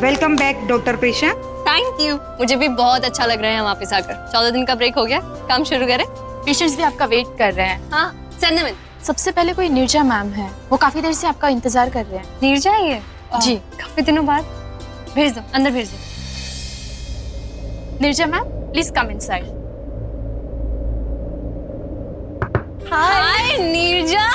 Welcome back doctor Prisha. Thank you, मुझे भी बहुत अच्छा लग रहा है वापस आकर। 14 दिन का ब्रेक हो गया, काम शुरू करें। पेशेंट्स भी आपका वेट कर रहे हैं। हाँ, सेंड देम इन। सबसे पहले कोई नीरजा मैम है, वो काफी देर से आपका इंतजार कर रहे हैं। नीरजा है ये? जी। काफी दिनों बाद। भेज दो, अंदर भेज दो। Neerja ma'am, please come inside. Hi Neerja,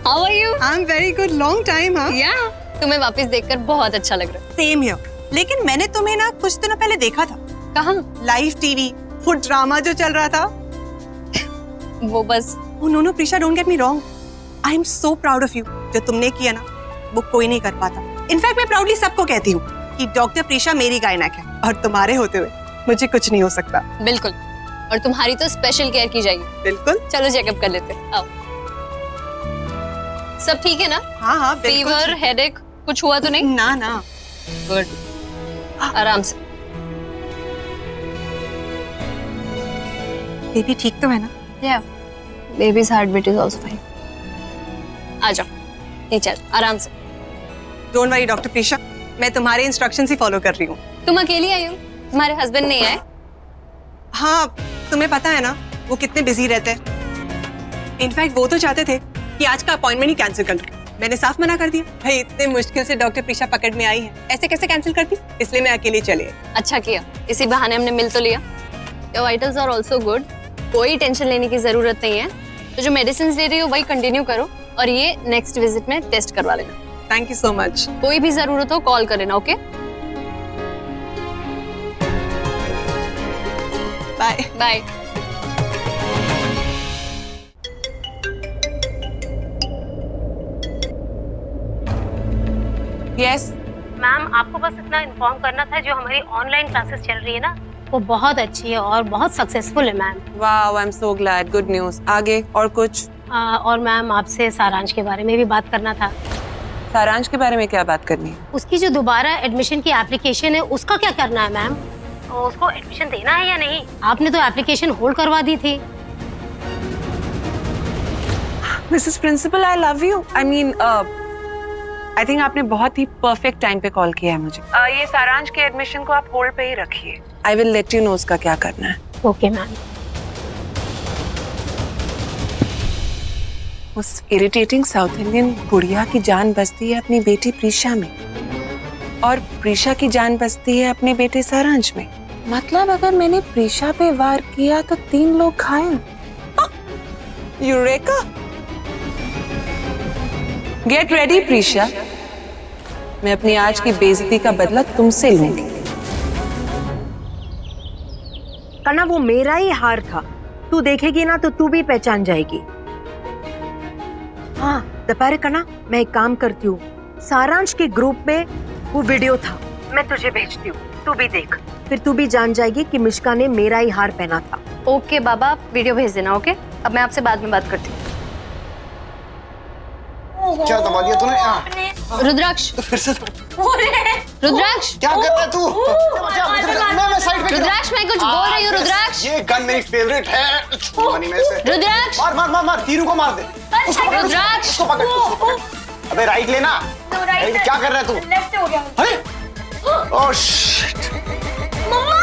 how are you? I am very good, long time. हाँ, या तुम्हें वापस देखकर बहुत अच्छा लग रहा है। Same here. लेकिन मैंने तुम्हें ना कुछ दिनों पहले देखा था। कहाँ? लाइव टीवी फूड ड्रामा जो चल रहा था। वो बस no Preesha, don't get me wrong, I am so proud of you. जो तुमने किया ना वो कोई नहीं कर पाता। इनफैक्ट मैं प्राउडली सबको कहती हूँ कि डॉक्टर प्रीशा मेरी गायनक है और तुम्हारे होते हुए मुझे कुछ नहीं हो सकता। बिल्कुल, और तुम्हारी तो स्पेशल केयर की जाएगी। बिल्कुल। चलो चेकअप कर लेते हैं, आओ। सब ठीक है ना? हाँ बिल्कुल। फीवर, हेडेक कुछ हुआ तो नहीं? ना। गुड, आराम से। बेबी ठीक तो है ना? Yeah, baby's heartbeat is also fine. आ जाओ, नीचे आराम से। डोंट वरी डॉक्टर प्रीशा, मैं तुम्हारे इंस्ट्रक्शंस ही फॉलो कर रही हूँ। तुम अकेली आई हो? तुम्हारे हस्बैंड नहीं आए? हाँ, तुम्हें पता है ना वो कितने बिजी रहते हैं। इनफैक्ट वो तो चाहते थे कि आज का अपॉइंटमेंट ही कैंसिल कर लो। मैंने साफ मना कर दिया। भाई इतने मुश्किल से डॉक्टर प्रीशा पकड़ में आई है, ऐसे कैसे कैंसिल करती? इसलिए मैं अकेले चली आई। अच्छा किया, इसी बहाने हमने मिल तो लिया। Your vitals are also good. कोई टेंशन लेने की जरूरत नहीं है। तो जो मेडिसिन ले रही हो वही कंटिन्यू करो और ये नेक्स्ट विजिट में टेस्ट करवा लेना। Thank you so much. कोई भी जरूरत हो कॉल कर लेना, okay? Bye bye. Yes ma'am, आपको बस इतना इन्फॉर्म करना था, जो हमारी ऑनलाइन क्लासेस चल रही है ना, वो बहुत अच्छी है और बहुत सक्सेसफुल है ma'am. Wow, I am so glad, good news. आगे और कुछ? और मैम आपसे सारांश के बारे में भी बात करना था। सारांश के बारे में क्या बात करनी है? उसकी जो दोबारा एडमिशन की एप्लीकेशन है उसका क्या करना है मैम? उसको एडमिशन देना है या नहीं? आपने तो एप्लीकेशन होल्ड करवा दी थी। Mrs principal, I love you. I think आपने बहुत ही परफेक्ट टाइम पे कॉल किया है मुझे। ये सारांश के एडमिशन को आप होल्ड पे ही रखिए। I will let you know उसका क्या करना है। Okay ma'am. उस इरिटेटिंग साउथ इंडियन बुढ़िया की जान बसती है अपनी बेटी प्रीशा में और प्रीशा की जान बसती है अपने बेटे सारांश में। मतलब अगर मैंने प्रीशा पे वार किया तो 3 लोग घायल। यूरेका! गेट रेडी प्रीशा, मैं अपनी आज की बेइज्जती का बदला तुमसे लूंगी। कना, वो मेरा ही हार था। तू देखेगी ना तो तू भी पहचान जाएगी। हाँ दोपहर कना, मैं एक काम करती हूँ, सारांश के ग्रुप में वो वीडियो था, मैं तुझे भेजती हूँ, तू भी देख, फिर तू भी जान जाएगी कि मिश्का ने मेरा ही हार पहना था। ओके बाबा, वीडियो भेज देना, ओके? अब मैं आपसे बाद में बात करती हूँ। क्या दबा दिया तूने? रुद्राक्ष, तो फिर से रुद्राक्ष क्या कर रहा है तू? मैं साइड पे। रुद्राक्ष, मैं कुछ बोल रही हूँ। रुद्राक्ष, ये गन मेरी फेवरेट है। छुपानी में से। रुद्राक्ष, मार तीनों को मार दे। उसको पकड़, रुद्राक्ष, उसको पकड़। अबे राइट लेना। राइट क्या कर रहा है तू? लेफ्ट हो गया। अरे ओह शिट। मम्मा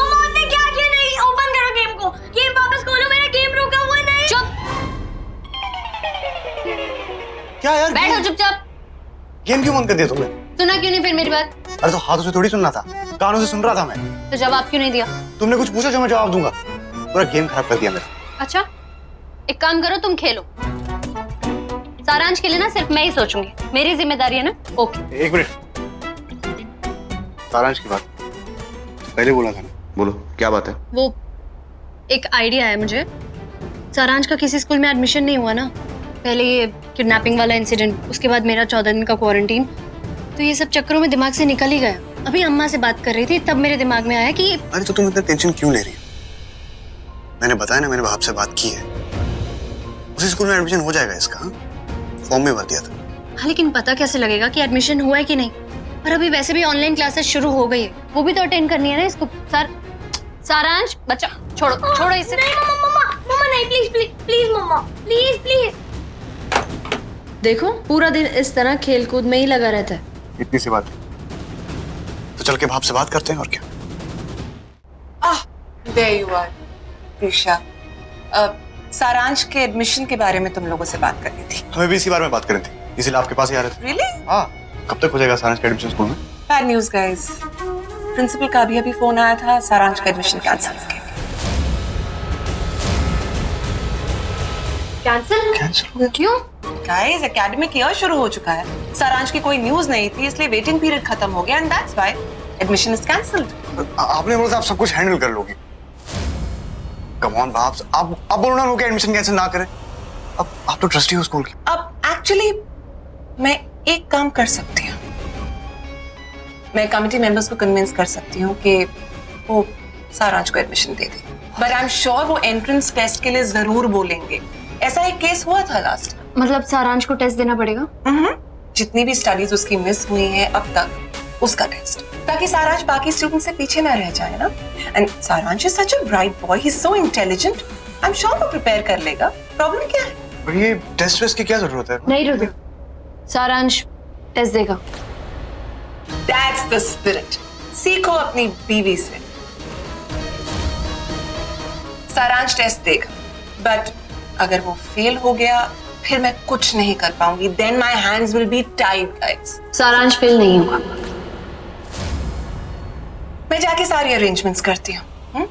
आपने क्या किया? नहीं, ओपन करो गेम को। गेम वापस खोलो, मेरा गेम रुका हुआ नहीं। चुप, क्या यार? बैठो चुपचाप। गेम क्यों बंद कर दिया तुमने? सुना क्यों नहीं फिर मेरी बात? अरे तो हाथों से थोड़ी सुनना था, कानों से सुन रहा था मैं। तो जवाब क्यों नहीं दिया? तुमने कुछ पूछा जो मैं जवाब दूंगा? पूरा गेम खराब कर दिया मेरा। अच्छा, एक काम करो, तुम खेलो। सारांश के लिए ना सिर्फ मैं ही सोचूंगी, मेरी जिम्मेदारी है ना। ओके। एक मिनट, सारांश की बात पहले बोला था ना। बोलो क्या बात है? वो एक आइडिया है मुझे। सारांश का किसी स्कूल में एडमिशन नहीं हुआ ना, पहले ये किडनैपिंग वाला इंसिडेंट, उसके बाद मेरा 14 दिन का क्वारंटीन, तो ये सब चक्करों में दिमाग से निकल ही गया। अभी अम्मा से बात कर रही थी तब मेरे दिमाग में आया कि अरे तो तुम इतना टेंशन क्यों ले रही हो? मैंने बताया ना, मैंने बाप से बात की है, उसी स्कूल में एडमिशन हो जाएगा इसका। फॉर्म में भर दिया था। हाँ, लेकिन पता कैसे लगेगा कि एडमिशन हुआ है कि नहीं? और अभी वैसे भी ऑनलाइन क्लासेस शुरू हो गई है, वो भी तो अटेंड करनी है ना इसको। सारांश बच्चा, छोड़ो इसे। नहीं मम्मा नहीं, प्लीज मम्मा, प्लीज। देखो पूरा दिन इस तरह खेल कूद में ही लगा रहता है। इतनी सी बात है। तो चल के भाप से बात करते हैं और क्या। There you are, Prisha. सारांश के एडमिशन के बारे में तुम लोगों से बात करनी थी। हमें भी इसी बारे में बात करनी थी, इसीलिए आपके पास ही आ रहे थे। Really? हाँ, कब तक हो जाएगा सारांश का एडमिशन स्कूल में? Bad news, guys. प्रिंसिपल का अभी फोन आया था, सारांश का एडमिशन कैंसिल हो गया। कैंसिल हो गया? क्यों? गाइस, एकेडमिक ईयर शुरू हो चुका है। सारांश की कोई न्यूज नहीं थी, इसलिए वेटिंग पीरियड खत्म हो गया and that's why admission is cancelled. आपने बोला था आप सब कुछ हैंडल कर लोगी। कम ऑन भाप, आप बोलो ना लोग एडमिशन कैंसिल ना करें। अब आप तो ट्रस्टी हो स्कूल की। अब एक्चुअली मैं एक काम कर सकती हूँ, मैं कमिटी मेंबर्स को कन्विंस कर सकती हूँ कि वो सारांश को admission they they, but I am sure वो एंट्रेंस टेस्ट के लिए जरूर बोलेंगे। ऐसा एक केस हुआ था लास्ट। मतलब सारांश को टेस्ट देना पड़ेगा? जितनी भी स्टडीज उसकी मिस हुई हैं अब तक, उसका टेस्ट, ताकि सारांश बाकी स्टूडेंट से पीछे ना रह जाए ना। एंड सारांश is such a bright boy, he is so intelligent. I am sure वो प्रिपेयर कर लेगा। प्रॉब्लम क्या है? पर ये टेस्ट वेस्ट की क्या जरूरत है? नहीं रुद्र, सारांश टेस्ट देगा। That's the spirit. सीखो अपनी बीवी से। सारांश टेस्ट देगा, बट अगर वो फेल हो गया फिर मैं कुछ नहीं कर पाऊंगी। Then my hands will be tied, guys. सारांश फेल नहीं होगा। मैं जाके सारी अरेंजमेंट्स करती हूँ।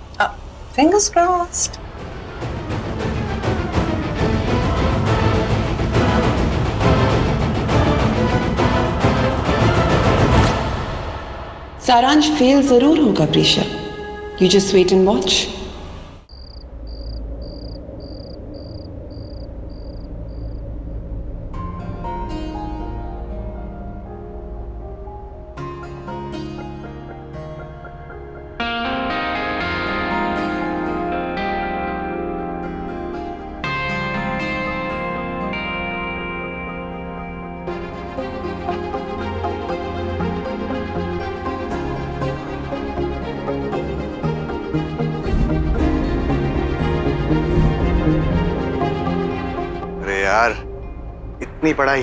Fingers crossed. सारांश फेल जरूर होगा Preesha, you just wait and watch. यार इतनी पढ़ाई,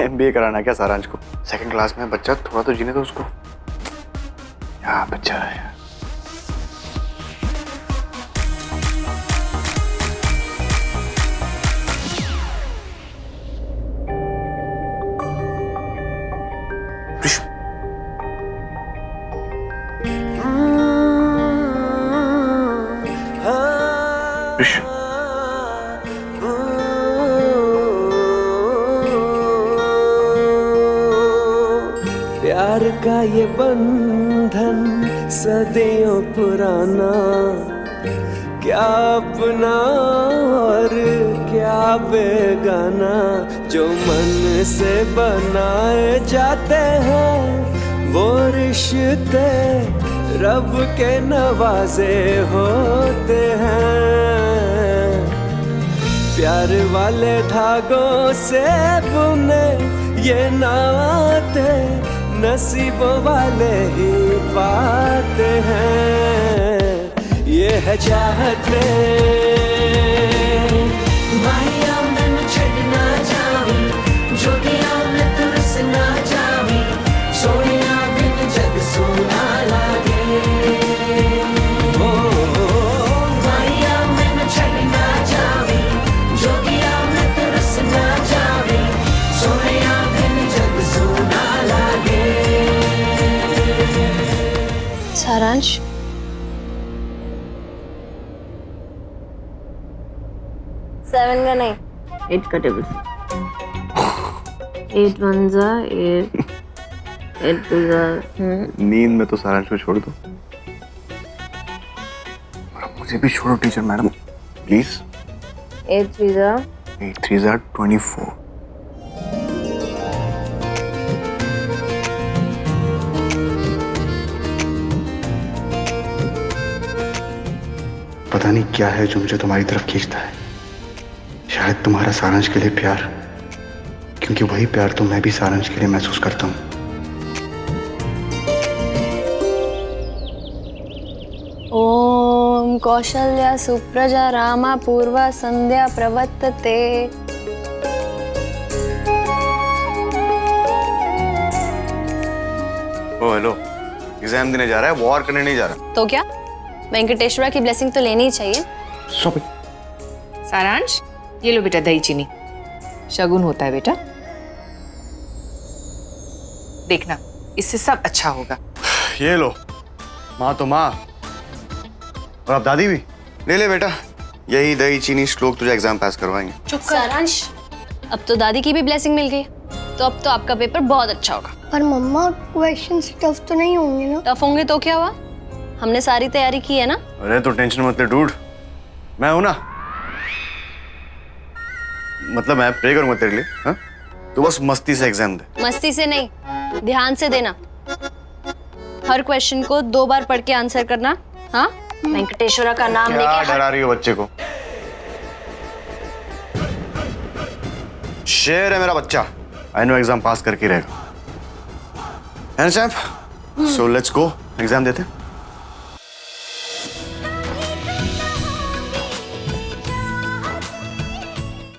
MBA कराना क्या सारांश को? सेकंड क्लास में बच्चा, थोड़ा तो जीने दो उसको। क्या बच्चा है यार। प्यार का ये बंधन सदियों पुराना, क्या अपना और क्या बेगाना, जो मन से बनाए जाते हैं वो रिश्ते रब के नवाजे होते हैं। प्यार वाले धागों से बुने ये नाते नसीबों वाले ही पाते हैं। ये है चाहते माया मन छड़ना जावी, जोगिया में तुरस ना जावी, सोनिया बिन जग सोना लागे। ओ माया मन छड़ना जावी, जोगिया में तुरस ना जावी, सोनिया बिन जग सोना लागे। सारांश, सेवन का नहीं, 8 का टेबल। 8 1 जा 8, 8 2 जा। नींद में तो सारांश को छोड़ दो और मुझे भी छोड़ो टीचर मैडम प्लीज। 8 3 जा 8 3 जा 24। पता नहीं क्या है जो मुझे तुम्हारी तरफ खींचता है। शायद तुम्हारा सारांश के लिए प्यार, क्योंकि वही प्यार तो मैं भी सारांश के लिए महसूस करता हूँ। ओम कौशल्या सुप्रजा रामा पूर्वा संध्या प्रवर्तते। ओ हेलो, एग्जाम देने जा रहा है, वॉर करने नहीं जा रहा। तो क्या, वेंकटेश्वरा की ब्लेसिंग तो लेनी ही चाहिए। Stop it. सारांश, ये लो बेटा दही चीनी, शगुन होता है बेटा। देखना, इससे सब अच्छा होगा। ये लो, माँ तो माँ, और अब दादी भी। ले ले बेटा, यही दही चीनी श्लोक तुझे एग्जाम पास करवाएंगे। चुप कर सारांश, अब तो दादी की भी ब्लेसिंग मिल गई, तो अब तो आपका पेपर बहुत अच्छा होगा। पर मम्मा क्वेश्चन टफ तो नहीं होंगे ना? टफ होंगे तो क्या हुआ, हमने सारी तैयारी की है ना। अरे तो टेंशन मत ले डूड, मैं हूं ना। मतलब मैं प्रे करूंगा तेरे लिए, हाँ? तो बस मस्ती से एग्जाम दे। मस्ती से नहीं, ध्यान से देना। हर क्वेश्चन को 2 बार पढ़ के आंसर करना। हाँ, वेंकटेश्वरा का नाम क्या लेके डरा रही हो बच्चे को? शेर है मेरा बच्चा, आई नो एग्जाम पास करके रहेगा। है ना champ? So let's go, exam देते हैं।